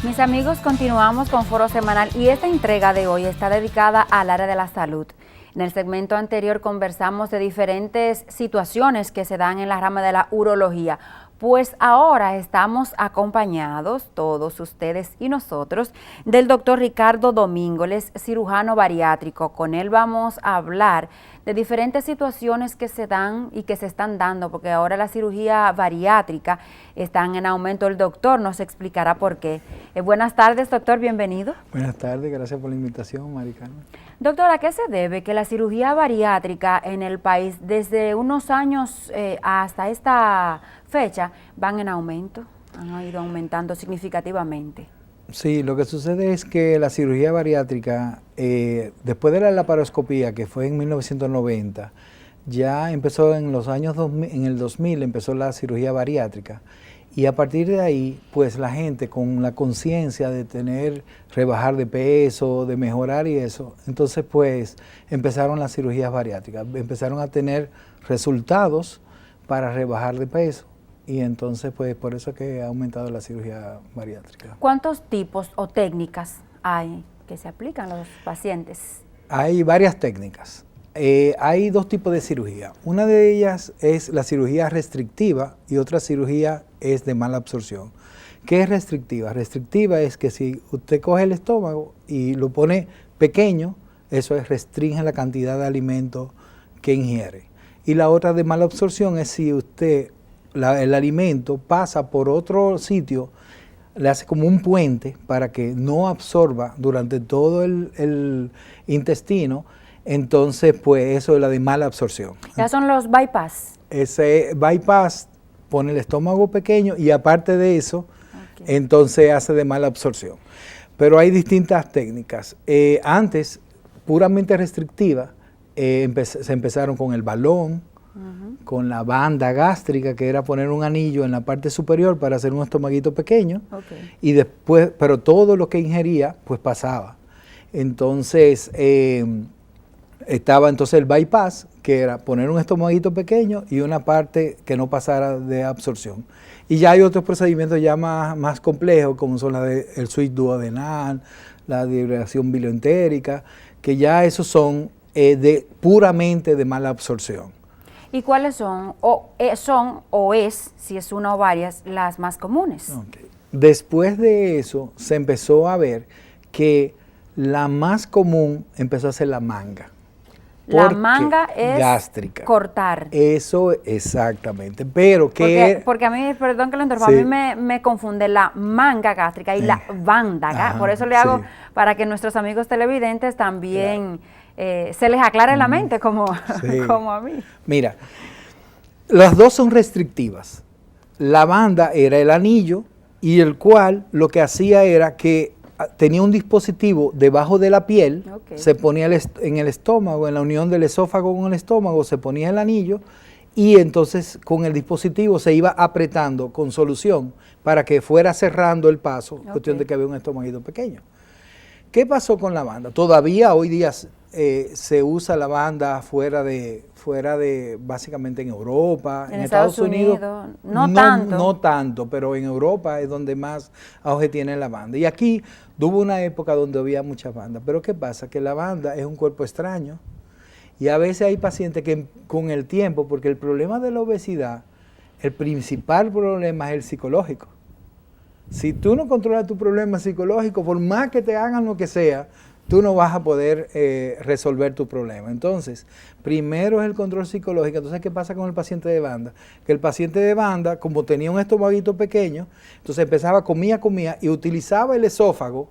Mis amigos, continuamos con Foro Semanal y esta entrega de hoy está dedicada al área de la salud. En el segmento anterior conversamos de diferentes situaciones que se dan en la rama de la urología. Pues ahora estamos acompañados, todos ustedes y nosotros, del doctor Ricardo Domingo, él es cirujano bariátrico. Con él vamos a hablar de diferentes situaciones que se dan y que se están dando, porque ahora la cirugía bariátrica está en aumento. El doctor nos explicará por qué. Buenas tardes, doctor, bienvenido. Buenas tardes, gracias por la invitación, Maricarmen. Doctor, ¿a qué se debe que la cirugía bariátrica en el país desde unos años hasta esta fecha van en aumento? Han ido aumentando significativamente. Sí, lo que sucede es que la cirugía bariátrica, después de la laparoscopía, que fue en 1990, ya empezó en los años 2000, en el 2000 empezó la cirugía bariátrica. Y a partir de ahí, pues la gente con la conciencia de rebajar de peso, de mejorar y eso, entonces pues empezaron las cirugías bariátricas, empezaron a tener resultados para rebajar de peso. Y entonces, pues, por eso es que ha aumentado la cirugía bariátrica. ¿Cuántos tipos o técnicas hay que se aplican a los pacientes? Hay varias técnicas. Hay dos tipos de cirugía. Una de ellas es la cirugía restrictiva y otra cirugía es de mala absorción. ¿Qué es restrictiva? Restrictiva es que si usted coge el estómago y lo pone pequeño, eso es restringe la cantidad de alimento que ingiere. Y la otra de mala absorción es si usted el alimento pasa por otro sitio, le hace como un puente para que no absorba durante todo el intestino, entonces pues eso es la de mala absorción. Ya son los bypass. Ese bypass pone el estómago pequeño y aparte de eso, entonces hace de mala absorción. Pero hay distintas técnicas. Antes, puramente restrictiva, se empezaron con el balón, con la banda gástrica, que era poner un anillo en la parte superior para hacer un estomaguito pequeño, y después, pero todo lo que ingería, pues pasaba. Entonces, estaba entonces el bypass, que era poner un estomaguito pequeño y una parte que no pasara de absorción. Y ya hay otros procedimientos ya más complejos, como son el switch duodenal, la degradación bilioentérica, que ya esos son puramente de mala absorción. ¿Y cuáles son o es, si es una o varias, las más comunes? Okay. Después de eso, se empezó a ver que la más común empezó a ser la manga. La manga es gástrica. Cortar. Eso exactamente. Pero porque a mí, perdón que lo interrumpa, sí. A mí me confunde la manga gástrica y la banda. Por eso le hago, para que nuestros amigos televidentes también... se les aclare la mente como a mí. Mira, las dos son restrictivas. La banda era el anillo y el cual lo que hacía era que tenía un dispositivo debajo de la piel, se ponía en el estómago, en la unión del esófago con el estómago, se ponía el anillo y entonces con el dispositivo se iba apretando con solución para que fuera cerrando el paso, cuestión de que había un estomaguito pequeño. ¿Qué pasó con la banda? Todavía hoy día se usa la banda fuera de básicamente en Europa, en Estados Unidos no tanto, pero en Europa es donde más auge tiene la banda. Y aquí hubo una época donde había muchas bandas, pero ¿qué pasa? Que la banda es un cuerpo extraño y a veces hay pacientes que con el tiempo, porque el problema de la obesidad, el principal problema es el psicológico. Si tú no controlas tu problema psicológico, por más que te hagan lo que sea, tú no vas a poder resolver tu problema. Entonces, primero es el control psicológico. Entonces, ¿qué pasa con el paciente de banda? Que el paciente de banda, como tenía un estomaguito pequeño, entonces empezaba, comía y utilizaba el esófago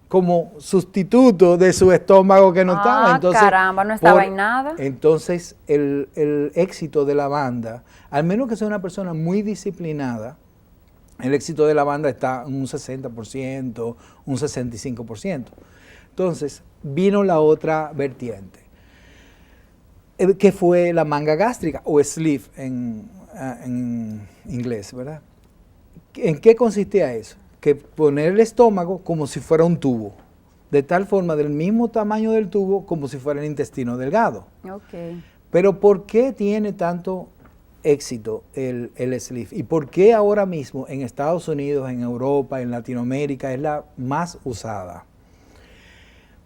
como sustituto de su estómago que no estaba. Entonces, caramba, no estaba en nada. Entonces, el éxito de la banda, al menos que sea una persona muy disciplinada, el éxito de la banda está en un 60%, un 65%. Entonces, vino la otra vertiente, que fue la manga gástrica, o sleeve en inglés, ¿verdad? ¿En qué consistía eso? Que poner el estómago como si fuera un tubo, de tal forma del mismo tamaño del tubo como si fuera el intestino delgado. Okay. Pero ¿por qué tiene tanto éxito el sleeve. ¿Y por qué ahora mismo en Estados Unidos, en Europa, en Latinoamérica es la más usada?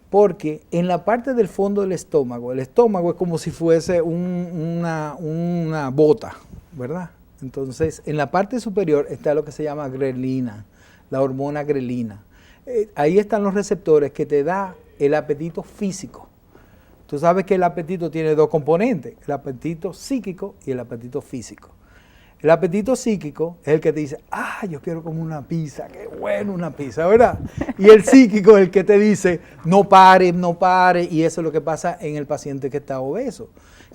Porque en la parte del fondo del estómago, el estómago es como si fuese una bota, ¿verdad? Entonces, en la parte superior está lo que se llama grelina, la hormona grelina. Ahí están los receptores que te da el apetito físico. Tú sabes que el apetito tiene dos componentes, el apetito psíquico y el apetito físico. El apetito psíquico es el que te dice, yo quiero comer una pizza, qué bueno una pizza, ¿verdad? Y el psíquico es el que te dice, no pare, y eso es lo que pasa en el paciente que está obeso,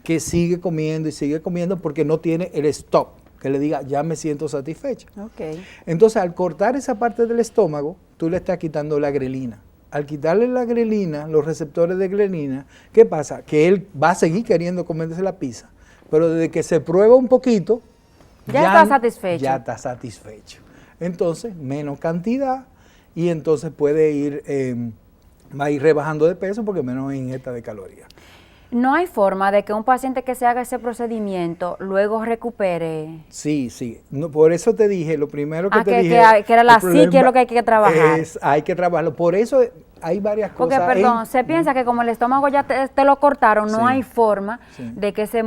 que sigue comiendo y sigue comiendo porque no tiene el stop, que le diga, ya me siento satisfecho. Okay. Entonces, al cortar esa parte del estómago, tú le estás quitando la grelina. Al quitarle la grelina, los receptores de grelina, ¿qué pasa? Que él va a seguir queriendo comerse la pizza, pero desde que se prueba un poquito, ya está satisfecho. Ya está satisfecho. Entonces, menos cantidad y entonces puede ir, va a ir rebajando de peso porque menos ingesta de calorías. ¿No hay forma de que un paciente que se haga ese procedimiento luego recupere? Sí. No, por eso te dije, lo primero que te dije... Que era la psique lo que hay que trabajar. Hay que trabajarlo. Por eso hay varias cosas. Porque, perdón, se piensa que como el estómago ya te lo cortaron, no hay forma sí. de que ese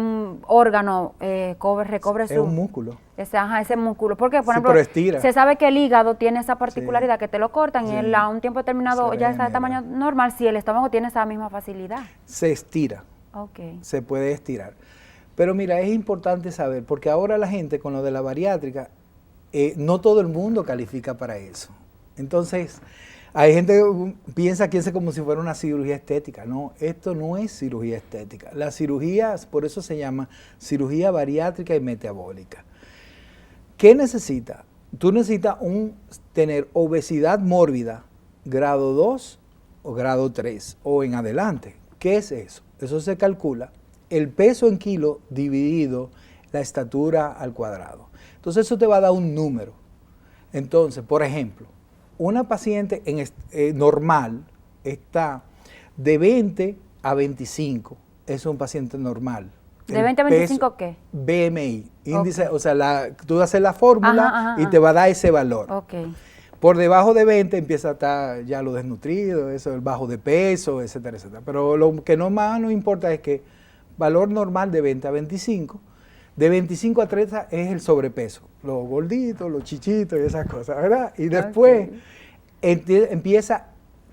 órgano recobre su... Es un músculo. Ese músculo. Porque, por pero ejemplo, estira. se sabe que el hígado tiene esa particularidad que te lo cortan y a un tiempo determinado Se ya está de regenera. tamaño normal, si el estómago tiene esa misma facilidad. Se estira. Okay. Se puede estirar. Pero mira, es importante saber, porque ahora la gente con lo de la bariátrica, no todo el mundo califica para eso. Entonces, hay gente que piensa que es como si fuera una cirugía estética. No, esto no es cirugía estética. La cirugía, por eso se llama cirugía bariátrica y metabólica. ¿Qué necesita? Tú necesitas tener obesidad mórbida, grado 2 o grado 3 o en adelante. ¿Qué es eso? Eso se calcula el peso en kilo dividido la estatura al cuadrado. Entonces eso te va a dar un número. Entonces, por ejemplo, una paciente normal está de 20 a 25. Es un paciente normal. ¿De 20 a 25 qué? BMI, índice, o sea, tú haces la fórmula y te va a dar ese valor. Okay. Por debajo de 20 empieza a estar ya lo desnutrido, eso, el bajo de peso, etcétera, etcétera. Pero lo que más nos importa es que valor normal de 20 a 25, de 25 a 30 es el sobrepeso, los gorditos, los chichitos y esas cosas, ¿verdad? Y después empieza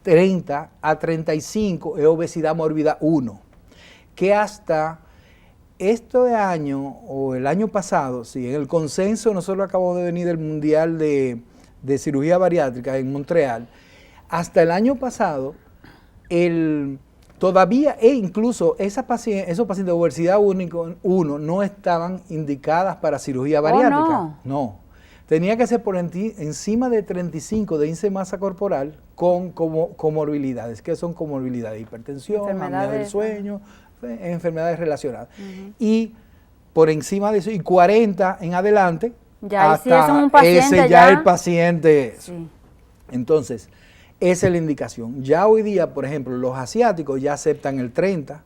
30 a 35 es obesidad mórbida 1, que hasta este año o el año pasado, sí, en el consenso, nosotros acabamos de venir del Mundial de Cirugía Bariátrica en Montreal, hasta el año pasado, todavía, incluso esos pacientes de obesidad 1 no estaban indicadas para cirugía bariátrica. No. Tenía que ser por encima de 35 de índice de masa corporal con comorbilidades. ¿Qué son comorbilidades? Hipertensión, apnea del sueño, enfermedades relacionadas. Y por encima de eso, y 40 en adelante, ya, hasta si es un paciente ese ya el paciente es. Sí. Entonces, esa es la indicación. Ya hoy día, por ejemplo, los asiáticos ya aceptan el 30,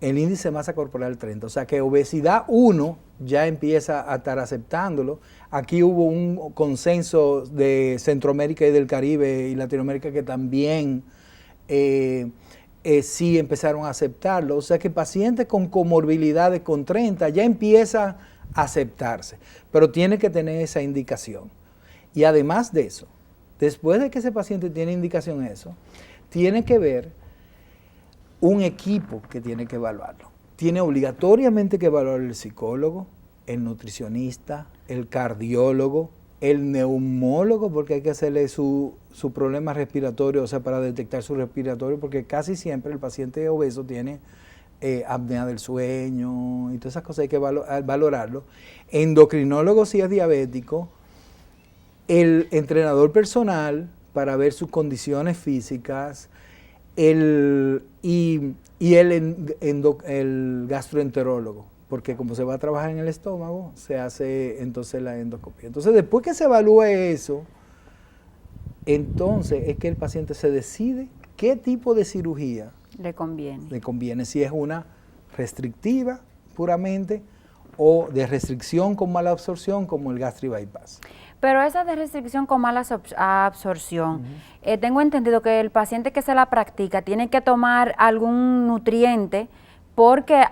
el índice de masa corporal 30. O sea que obesidad 1 ya empieza a estar aceptándolo. Aquí hubo un consenso de Centroamérica y del Caribe y Latinoamérica que también sí empezaron a aceptarlo. O sea que pacientes con comorbilidades con 30 ya empieza a aceptarse, pero tiene que tener esa indicación. Y además de eso, después de que ese paciente tiene indicación de eso, tiene que ver un equipo que tiene que evaluarlo. Tiene obligatoriamente que evaluar el psicólogo, el nutricionista, el cardiólogo, el neumólogo, porque hay que hacerle su problema respiratorio, o sea, para detectar su respiratorio, porque casi siempre el paciente obeso tiene apnea del sueño y todas esas cosas, hay que valorarlo. Endocrinólogo si es diabético, el entrenador personal para ver sus condiciones físicas, el gastroenterólogo, porque como se va a trabajar en el estómago, se hace entonces la endoscopia. Entonces, después que se evalúe eso, entonces es que el paciente se decide qué tipo de cirugía le conviene. Si es una restrictiva puramente o de restricción con mala absorción como el gastric bypass. Pero esa de restricción con mala absorción, tengo entendido que el paciente que se la practica tiene que tomar algún nutriente porque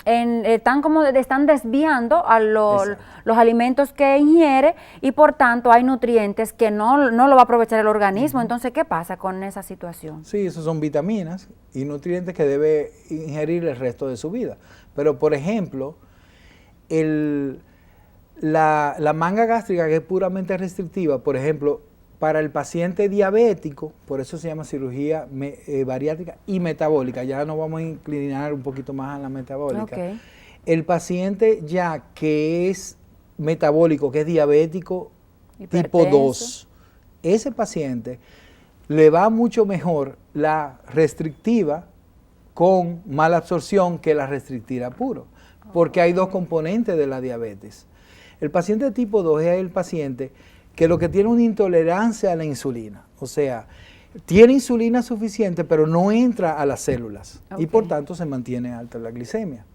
están desviando a los alimentos que ingiere y por tanto hay nutrientes que no lo va a aprovechar el organismo. Entonces, ¿qué pasa con esa situación? Sí, esos son vitaminas y nutrientes que debe ingerir el resto de su vida. Pero, por ejemplo, la manga gástrica, que es puramente restrictiva, por ejemplo, para el paciente diabético, por eso se llama cirugía bariátrica y metabólica, ya nos vamos a inclinar un poquito más a la metabólica. Okay. El paciente ya que es metabólico, que es diabético tipo 2, ese paciente le va mucho mejor la restrictiva con mala absorción que la restrictiva puro, porque hay dos componentes de la diabetes. El paciente tipo 2 es el paciente que lo que tiene una intolerancia a la insulina, o sea, tiene insulina suficiente pero no entra a las células y por tanto se mantiene alta la glicemia.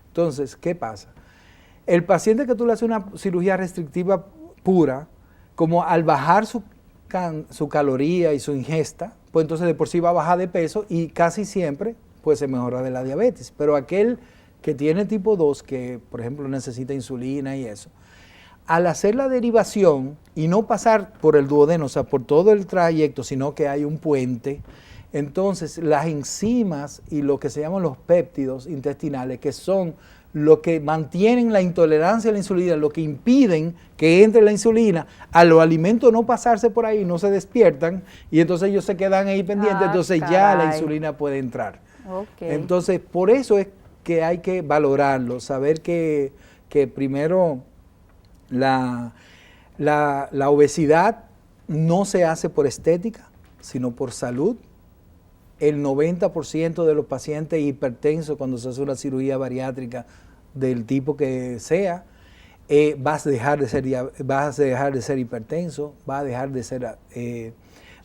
Entonces, ¿qué pasa? El paciente que tú le haces una cirugía restrictiva pura, como al bajar su caloría y su ingesta, pues entonces de por sí va a bajar de peso y casi siempre pues se mejora de la diabetes. Pero aquel que tiene tipo 2, que por ejemplo necesita insulina y eso, al hacer la derivación y no pasar por el duodeno, o sea, por todo el trayecto, sino que hay un puente, entonces las enzimas y lo que se llaman los péptidos intestinales, que son lo que mantienen la intolerancia a la insulina, lo que impiden que entre la insulina, a los alimentos no pasarse por ahí, no se despiertan, y entonces ellos se quedan ahí pendientes, entonces ya la insulina puede entrar. Entonces, por eso es que hay que valorarlo, saber que primero la obesidad no se hace por estética, sino por salud. El 90% de los pacientes hipertensos cuando se hace una cirugía bariátrica del tipo que sea, vas a dejar de ser hipertenso, vas a dejar de ser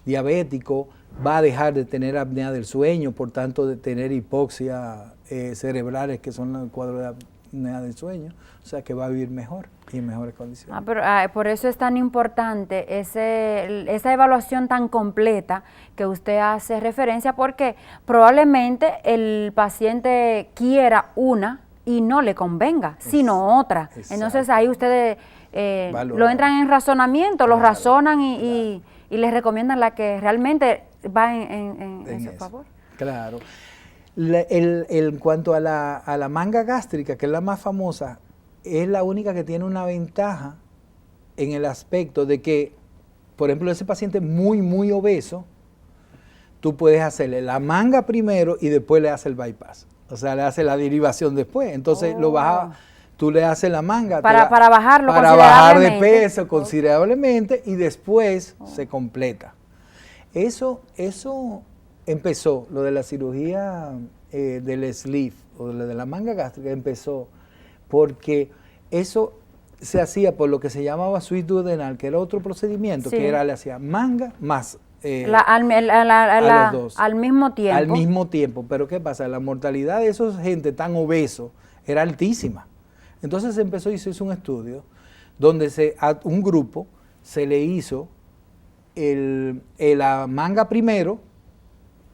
diabético, va a dejar de tener apnea del sueño, por tanto de tener hipoxia cerebrales, que son los cuadros de apnea del sueño, o sea que va a vivir mejor y en mejores condiciones. Pero por eso es tan importante esa evaluación tan completa que usted hace referencia, porque probablemente el paciente quiera una y no le convenga, sino otra. Exacto. Entonces ahí ustedes lo entran en razonamiento, lo razonan y les recomiendan la que realmente va en su favor. Claro. En cuanto a la manga gástrica, que es la más famosa, es la única que tiene una ventaja en el aspecto de que, por ejemplo, ese paciente muy, muy obeso, tú puedes hacerle la manga primero y después le haces el bypass. O sea, le haces la derivación después. Entonces, tú le haces la manga. Para bajarlo para bajar de peso considerablemente y después se completa. Eso empezó, lo de la cirugía del sleeve o de la manga gástrica empezó porque eso se hacía por lo que se llamaba suite duodenal, que era otro procedimiento, que era le hacía manga más a los dos. Al mismo tiempo. Al mismo tiempo, pero ¿qué pasa? La mortalidad de esos gente tan obesos era altísima. Entonces se hizo un estudio donde a un grupo se le hizo la manga primero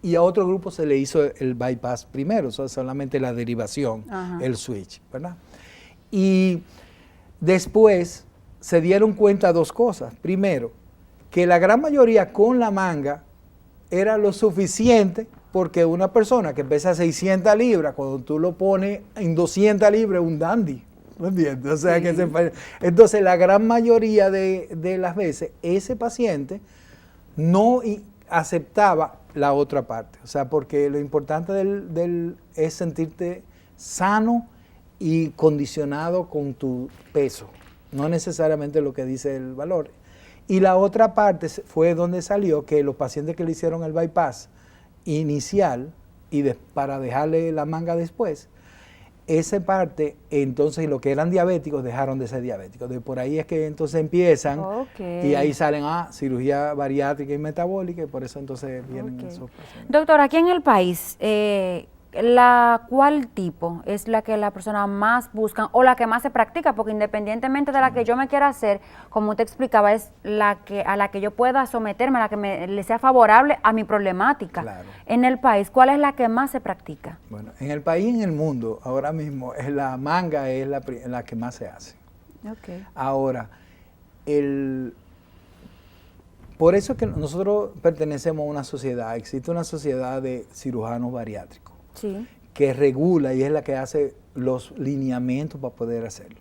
y a otro grupo se le hizo el bypass primero, o sea, solamente la derivación, el switch, ¿verdad? Y después se dieron cuenta dos cosas. Primero, que la gran mayoría con la manga era lo suficiente, porque una persona que pesa 600 libras, cuando tú lo pones en 200 libras, es un dandy. ¿Me entiendes? O sea, entonces la gran mayoría de las veces ese paciente no aceptaba la otra parte. O sea, porque lo importante es sentirte sano y condicionado con tu peso, no necesariamente lo que dice el valor. Y la otra parte fue donde salió que los pacientes que le hicieron el bypass inicial y para dejarle la manga después, esa parte, entonces los que eran diabéticos dejaron de ser diabéticos. De por ahí es que entonces empiezan y ahí salen cirugía bariátrica y metabólica y por eso entonces vienen esos pacientes. Doctor, aquí en el país, ¿Cuál tipo es la que las personas más buscan o la que más se practica? Porque independientemente de la que yo me quiera hacer, como te explicaba, es a la que yo pueda someterme, a la que le sea favorable a mi problemática. Claro. En el país, ¿cuál es la que más se practica? Bueno, en el país y en el mundo, ahora mismo, la manga es la que más se hace. Okay. Ahora, por eso es que nosotros pertenecemos a una sociedad, existe una sociedad de cirujanos bariátricos, sí, que regula y es la que hace los lineamientos para poder hacerlo.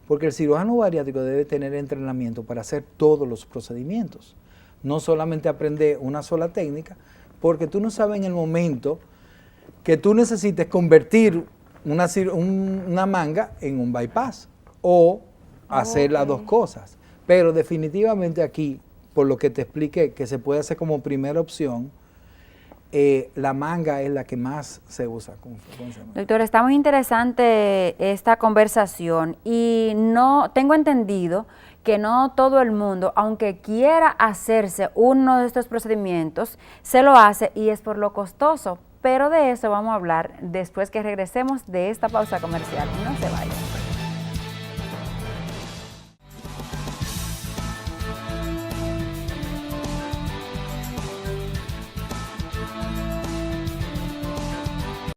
Porque el cirujano bariátrico debe tener entrenamiento para hacer todos los procedimientos, no solamente aprender una sola técnica, porque tú no sabes en el momento que tú necesites convertir una manga en un bypass o hacer las dos cosas. Pero definitivamente aquí, por lo que te expliqué, que se puede hacer como primera opción, la manga es la que más se usa con frecuencia. Doctor, está muy interesante esta conversación y no tengo entendido que no todo el mundo, aunque quiera hacerse uno de estos procedimientos, se lo hace y es por lo costoso. Pero de eso vamos a hablar después que regresemos de esta pausa comercial. No se vayan.